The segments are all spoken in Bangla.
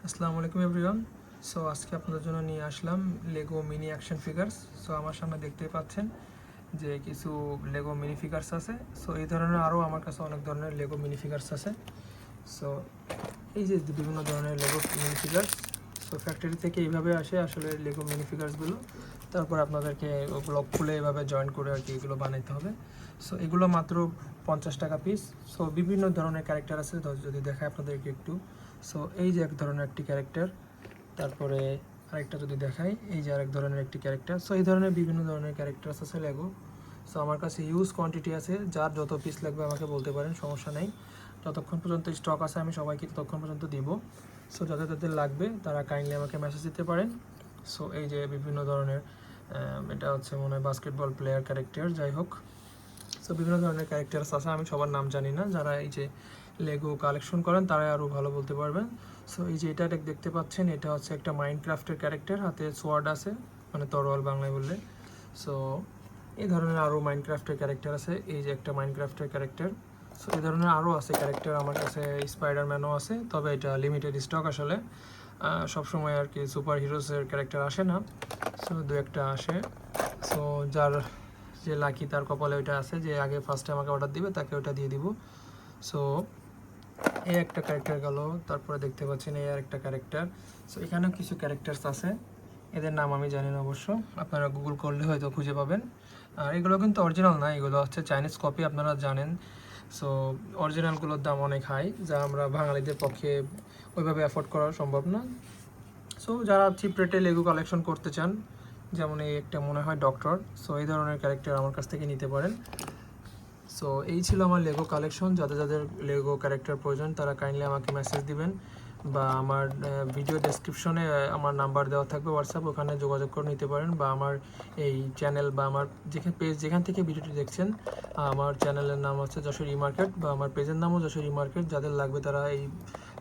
আসসালামু আলাইকুম এভরিওয়ান। সো আজকে আপনাদের জন্য নিয়ে আসলাম Lego mini action figures. So আমার সামনে দেখতেই পাচ্ছেন যে কিছু লেগো মিনি ফিগার্স আছে। সো এই ধরনের আরও আমার কাছে অনেক ধরনের লেগো মিনি ফিগার্স আছে। সো এই যে বিভিন্ন ধরনের Lego mini figures, so factory থেকে এইভাবে আসে আসলে লেগো মিনি ফিগার্সগুলো। তারপর আপনাদেরকে ওগুলো খুলে এভাবে জয়েন করে আর কি এগুলো বানাইতে হবে। সো এগুলো মাত্র 50 টাকা পিস। সো বিভিন্ন ধরনের ক্যারেক্টার আছে, যদি দেখায় আপনাদেরকে একটু। সো এই যে এক ধরনের একটি ক্যারেক্টার, তারপরে আরেকটা যদি দেখাই, এই যে আরেক ধরনের একটি ক্যারেক্টার। সো এই ধরনের বিভিন্ন ধরনের ক্যারেক্টার আছে লেগো। সো আমার কাছে হিউজ কোয়ান্টিটি আছে, যার যত পিস লাগবে আমাকে বলতে পারেন, সমস্যা নেই। যতক্ষণ পর্যন্ত স্টক আছে আমি সবাইকে ততক্ষণ পর্যন্ত দিব। সো যাদের যাদের লাগবে তারা কাইন্ডলি আমাকে মেসেজ দিতে পারেন। সো এই যে বিভিন্ন ধরনের, এটা হচ্ছে মনে হয় বাস্কেটবল প্লেয়ার ক্যারেক্টার, যাই হোক। সো বিভিন্ন ধরনের ক্যারেক্টার্স আছে, আমি সবার নাম জানি না। যারা এই যে লেগো কালেকশন করেন তারাই আরও ভালো বলতে পারবেন। সো এই যে এটা দেখতে পাচ্ছেন, এটা হচ্ছে একটা মাইনক্রাফটের ক্যারেক্টার, হাতে সোয়ার্ড আছে, মানে তরোয়াল বাংলায় বললে। সো এই ধরনের আরও মাইনক্রাফটের ক্যারেক্টার আছে, এই যে একটা মাইনক্রাফটের ক্যারেক্টার। সো এই ধরনের আরও আছে ক্যারেক্টার, আমার কাছে স্পাইডারম্যানও আছে, তবে এটা লিমিটেড স্টক আসলে। সবসময় আর কি সুপার হিরোসের ক্যারেক্টার আসে না, সো দু একটা আসে। সো যার যে লাকি, তার কপালে ওইটা আছে যে আগে ফার্স্টে আমাকে অর্ডার দিবে তাকে ওটা দিয়ে দিব। সো এই একটা ক্যারেক্টার গেল, তারপরে দেখতে পাচ্ছেন এই আর একটা ক্যারেক্টার। সো এখানেও কিছু ক্যারেক্টার্স আছে, এদের নাম আমি জানি না অবশ্য, আপনারা গুগল করলে হয়তো খুঁজে পাবেন। আর এগুলো কিন্তু অরিজিনাল না, এগুলো হচ্ছে চাইনিজ কপি, আপনারা জানেন। সো অরিজিনালগুলোর দাম অনেক হাই, যা আমরা বাঙালিদের পক্ষে ওইভাবে অ্যাফোর্ড করা সম্ভব না। সো যারা চিপ রেটে লেগো কালেকশন করতে চান, যেমন এই একটা মনে হয় ডক্টর, সো এই ধরনের ক্যারেক্টার আমার কাছ থেকে নিতে পারেন। সো এই ছিল আমার লেগো কালেকশন। যাদের যাদের লেগো ক্যারেক্টার প্রয়োজন তারা কাইন্ডলি আমাকে মেসেজ দিবেন, বা আমার ভিডিও ডেসক্রিপশনে আমার নাম্বার দেওয়া থাকবে হোয়াটসঅ্যাপ, ওখানে যোগাযোগ করে নিতে পারেন। বা আমার এই চ্যানেল বা আমার যেখান থেকে ভিডিওটি দেখছেন, আমার চ্যানেলের নাম হচ্ছে যশোর ই মার্কেট, বা আমার পেজের নামও যশোর ই মার্কেট। যাদের লাগবে তারা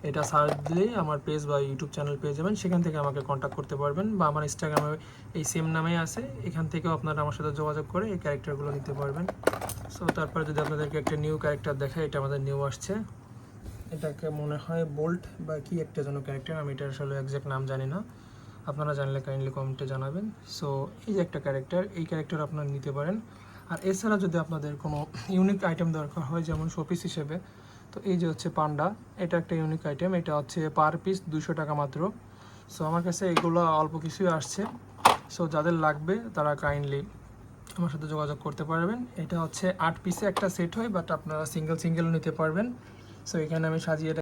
এটা সার্চ দিলেই আমার পেজ বা ইউটিউব চ্যানেল পেয়ে যাবেন, সেখান থেকে আমাকে কন্ট্যাক্ট করতে পারবেন। বা আমার ইনস্টাগ্রামে এই সেম নামেই আছে, এখান থেকেও আপনারা আমার সাথে যোগাযোগ করে এই ক্যারেক্টারগুলো নিতে পারবেন। সো তারপরে যদি আপনাদেরকে একটা নিউ ক্যারেক্টার দেখায়, এটা আমাদের নিউ আসছে, এটাকে মনে হয় বোল্ট বা কি একটা যেন ক্যারেক্টার, আমি এটার আসলে একজ্যাক্ট নাম জানি না, আপনারা জানলে কাইন্ডলি কমেন্টে জানাবেন। সো এই যে একটা ক্যারেক্টার, এই ক্যারেক্টার আপনারা নিতে পারেন। আর এছাড়া যদি আপনাদের কোনো ইউনিক আইটেম দরকার হয়, যেমন শোপিস হিসেবে, তো এই যে হচ্ছে পান্ডা, এটা একটা ইউনিক আইটেম, এটা হচ্ছে পার পিস 200 টাকা মাত্র। সো আমার কাছে এগুলো অল্প কিছুই আসছে। সো যাদের লাগবে তারা কাইন্ডলি আমার সাথে যোগাযোগ করতে পারবেন। এটা হচ্ছে 8 পিসে একটা সেট হয়, বাট আপনারা সিঙ্গেল সিঙ্গেলও নিতে পারবেন। সো এখানে আমি সাজিয়ে